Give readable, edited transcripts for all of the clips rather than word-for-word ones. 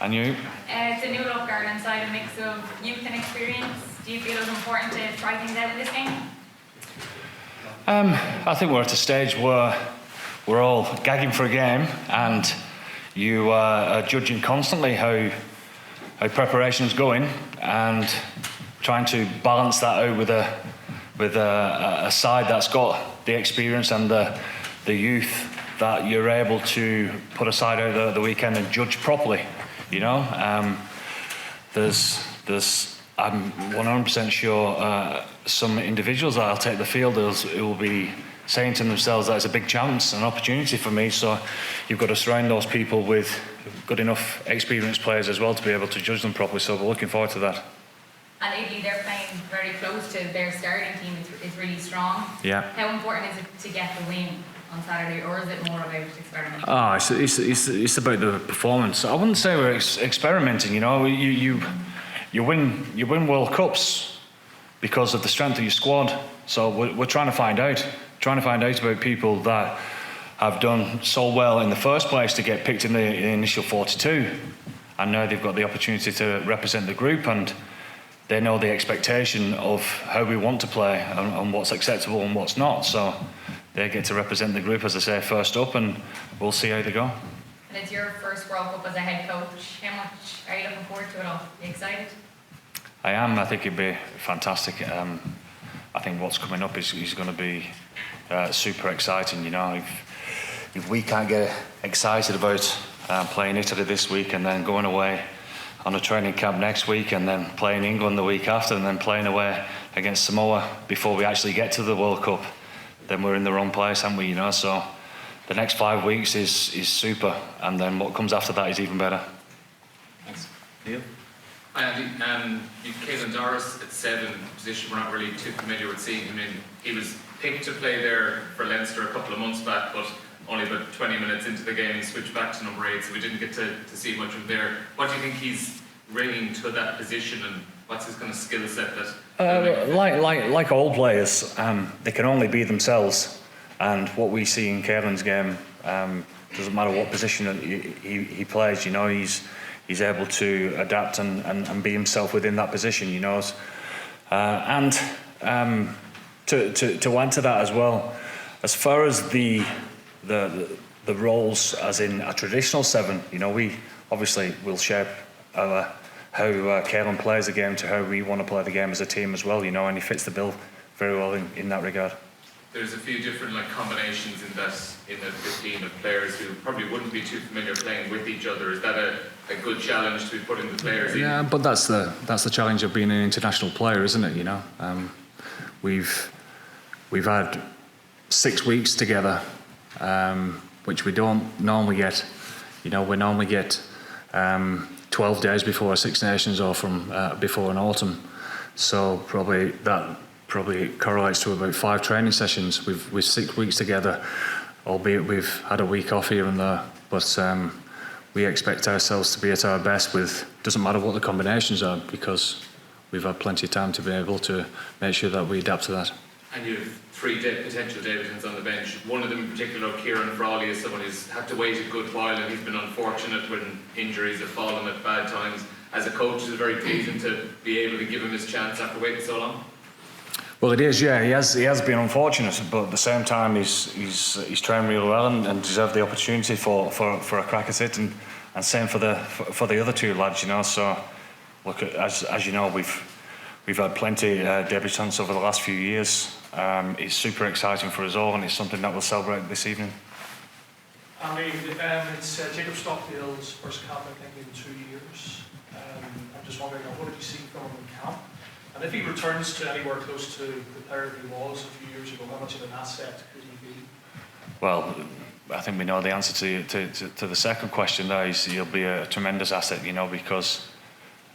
And you? It's a new look Ireland side, a mix of youth and experience. Do you feel it was important to try things out in this game? I think we're at a stage where we're all gagging for a game, and you are judging constantly how preparation is going, and trying to balance that out with a side that's got the experience and the youth that you're able to put aside over the weekend and judge properly. You know, I'm 100% sure some individuals that'll take the field who will be saying to themselves that it's a big chance, an opportunity for me. So you've got to surround those people with good enough experienced players as well to be able to judge them properly. So we're looking forward to that. And Aviva, they're playing very close to their starting team. It's really strong. Yeah. How important is it to get the win on Saturday, or is it more about experimenting? It's about the performance. I wouldn't say we're experimenting. You know, you win World Cups because of the strength of your squad. So we're trying to find out about people that have done so well in the first place to get picked in the initial 42, and now they've got the opportunity to represent the group, and they know the expectation of how we want to play and what's acceptable and what's not. So they get to represent the group, as I say, first up, and we'll see how they go. And it's your first World Cup as a head coach. How much are you looking forward to it all? Are you excited? I am. I think it'd be fantastic. I think what's coming up is going to be super exciting. You know, if we can't get excited about playing Italy this week and then going away on a training camp next week and then playing England the week after and then playing away against Samoa before we actually get to the World Cup, then we're in the wrong place, aren't we? You know, so the next 5 weeks is super, and then what comes after that is even better. Thanks. Neil? Hi Andy, you've Caelan Doris at 7, position we're not really too familiar with seeing him in. He was picked to play there for Leinster a couple of months back, but only about 20 minutes into the game he switched back to number 8, so we didn't get to see much of him there. What do you think he's bringing to that position, and what's his kind of skill set that? Like all players, they can only be themselves, and what we see in Caelan's game doesn't matter what position he plays. You know, he's able to adapt and be himself within that position. You know, and to add to that as well, as far as the roles as in a traditional 7, you know, we obviously will shape how Caelan plays the game to how we want to play the game as a team as well, you know, and he fits the bill very well in that regard. There's a few different combinations in the 15 of players who probably wouldn't be too familiar playing with each other. Is that a good challenge to be putting the players in? Yeah, but that's the challenge of being an international player, isn't it? You know, we've had 6 weeks together, which we don't normally get. You know, we normally get 12 days before a Six Nations or from before an autumn. So probably correlates to about 5 training sessions. We've 6 weeks together, albeit we've had a week off here and there. But we expect ourselves to be at our best doesn't matter what the combinations are, because we've had plenty of time to be able to make sure that we adapt to that. And you have 3 potential Davidsons on the bench. One of them in particular, Kieran Farrell, is someone who's had to wait a good while, and he's been unfortunate when injuries have fallen at bad times. As a coach, is it very pleasing to be able to give him his chance after waiting so long? Well, it is, yeah. He has been unfortunate, but at the same time, he's trained really well and deserved the opportunity for a crack at it, and same for the other 2 lads, you know. So, look, as you know, we've had plenty debutants over the last few years. It's super exciting for us all, and it's something that we'll celebrate this evening. Andy, it's Jacob Stockdale's first camp, I think, in 2 years. I'm just wondering, what did you see from him in camp? And if he returns to anywhere close to the player he was a few years ago, how much of an asset could he be? Well, I think we know the answer to the second question there. He'll be a tremendous asset, you know, because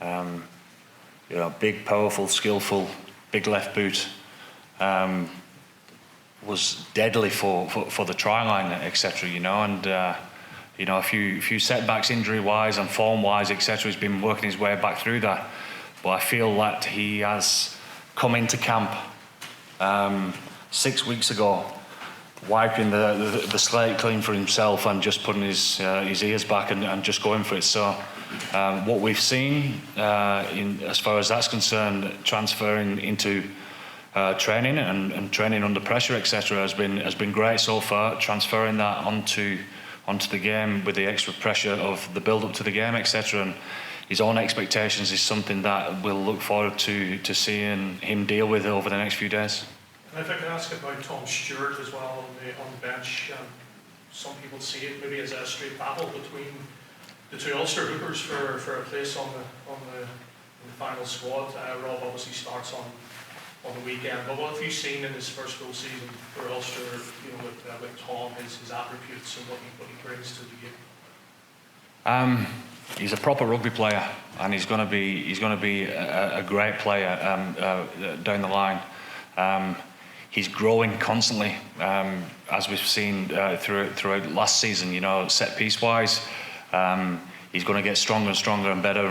you know, big, powerful, skillful, big left boot, was deadly for the try line, etc. You know, and you know, a few setbacks injury-wise and form-wise, etc. He's been working his way back through that. But I feel that he has come into camp 6 weeks ago wiping the slate clean for himself and just putting his ears back and just going for it. So what we've seen as far as that's concerned, transferring into training and training under pressure, etc., has been great so far. Transferring that onto the game with the extra pressure of the build up to the game, etc., and his own expectations is something that we'll look forward to seeing him deal with over the next few days. And if I could ask about Tom Stewart as well on the bench, some people see it maybe as a straight battle between the two Ulster hoopers for a place in the final squad. Rob obviously starts on the weekend, but what have you seen in his first full season for Ulster? With Tom, his attributes and what he brings to the game. He's a proper rugby player, and he's going to be a great player down the line. He's growing constantly, as we've seen throughout last season. Set piece wise, he's going to get stronger and stronger and better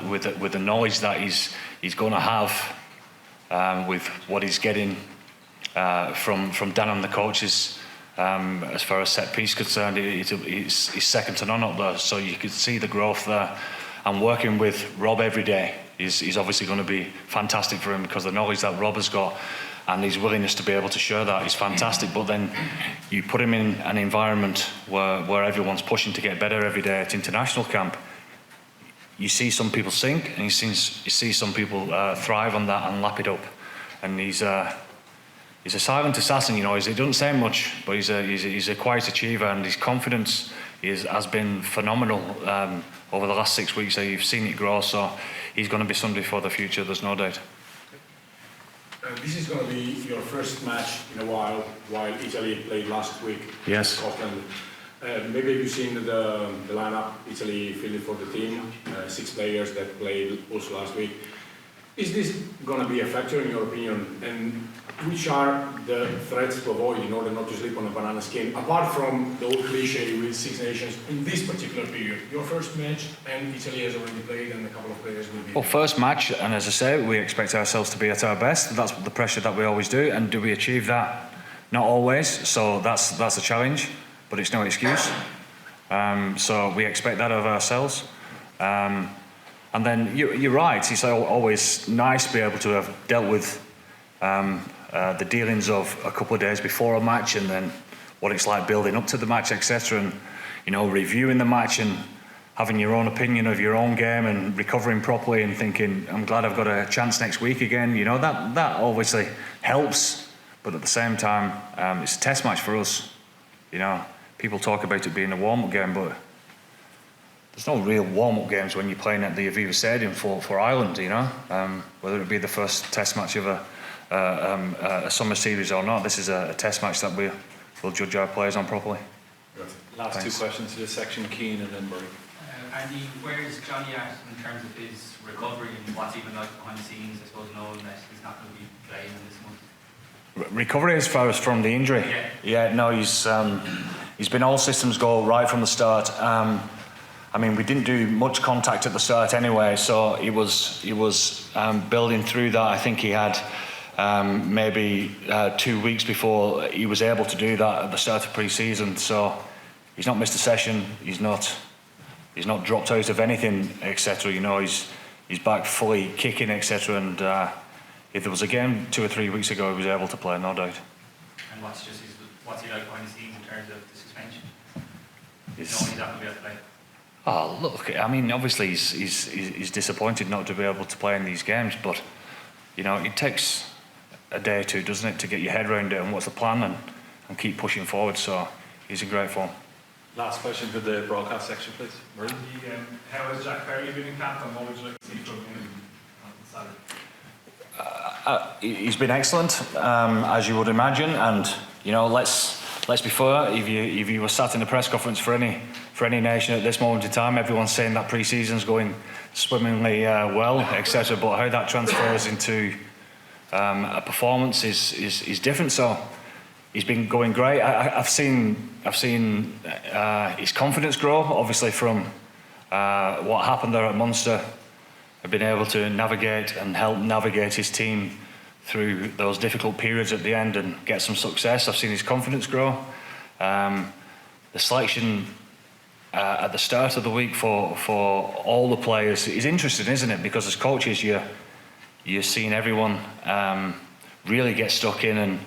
with the knowledge that he's going to have with what he's getting from Dan and the coaches. As far as set piece concerned, he's second to none up there. So you could see the growth there. And working with Rob every day is obviously going to be fantastic for him, because the knowledge that Rob has got and his willingness to be able to share that is fantastic. But then you put him in an environment where everyone's pushing to get better every day at international camp. You see some people sink, and you see some people thrive on that and lap it up. And he's a silent assassin, he doesn't say much, but he's a quiet achiever, and his confidence has been phenomenal over the last 6 weeks. So you've seen it grow, so he's going to be somebody for the future, there's no doubt. This is going to be your first match in a while Italy played last week. Yes. Scotland. Maybe you've seen the lineup Italy fielded for the team, 6 players that played also last week. Is this going to be a factor in your opinion? And which are the threats to avoid in order not to sleep on a banana skin, apart from the old cliche with 6 nations in this particular period? Your first match, and Italy has already played, and a couple of players will be. Well, first match, and as I say, we expect ourselves to be at our best. That's the pressure that we always do, and do we achieve that? Not always. So that's a challenge, but it's no excuse. So we expect that of ourselves. And then you're right. It's always nice to be able to have dealt with the dealings of a couple of days before a match, and then what it's like building up to the match, etc. And reviewing the match and having your own opinion of your own game and recovering properly and thinking, I'm glad I've got a chance next week again. That obviously helps, but at the same time, it's a test match for us. People talk about it being a warm-up game, but there's no real warm-up games when you're playing at the Aviva Stadium for Ireland. Whether it be the first test match of a summer series or not, this is a test match that we'll judge our players on properly. Last Thanks. 2 questions to this section, Keane and then Murray. Andy, where is Johnny at in terms of his recovery and what's even like behind the scenes, I suppose, knowing that he's not going to be playing in this month? Recovery as far as from the injury? Yeah, no, he's been all systems go right from the start. We didn't do much contact at the start anyway, so he was building through that. I think he had maybe 2 weeks before he was able to do that at the start of pre-season. So he's not missed a session. He's not dropped out of anything, etc. He's back fully kicking, etc. And if there was a game 2 or 3 weeks ago, he was able to play, no doubt. And what's he like behind the scenes in terms of the suspension? Knowing It's- he's not going to be able to play. Oh, look, obviously he's disappointed not to be able to play in these games, but, it takes a day or two, doesn't it, to get your head around it and what's the plan and keep pushing forward. So he's in great form. Last question for the broadcast section, please. Murray. How has Jack Farrell been in camp, and what would you like to see from him on Saturday? He's been excellent, as you would imagine, and let's be fair. If you were sat in a press conference for any nation at this moment in time, everyone's saying that pre-season's going swimmingly well, etc. But how that transfers into a performance is different. So he's been going great. I've seen his confidence grow, obviously, from what happened there at Munster. I've been able to navigate and help navigate his team through those difficult periods at the end and get some success. I've seen his confidence grow. The selection at the start of the week for all the players is interesting, isn't it? Because as coaches, you're seeing everyone really get stuck in, and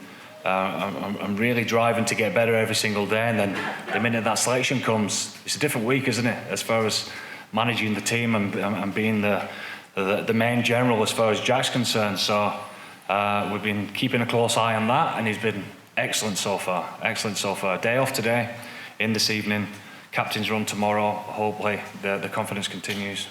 I'm really driving to get better every single day. And then the minute that selection comes, it's a different week, isn't it? As far as managing the team and being the main general as far as Jack's concerned. So we've been keeping a close eye on that, and he's been excellent so far. Excellent so far. Day off today, in this evening. Captain's run tomorrow. Hopefully the confidence continues.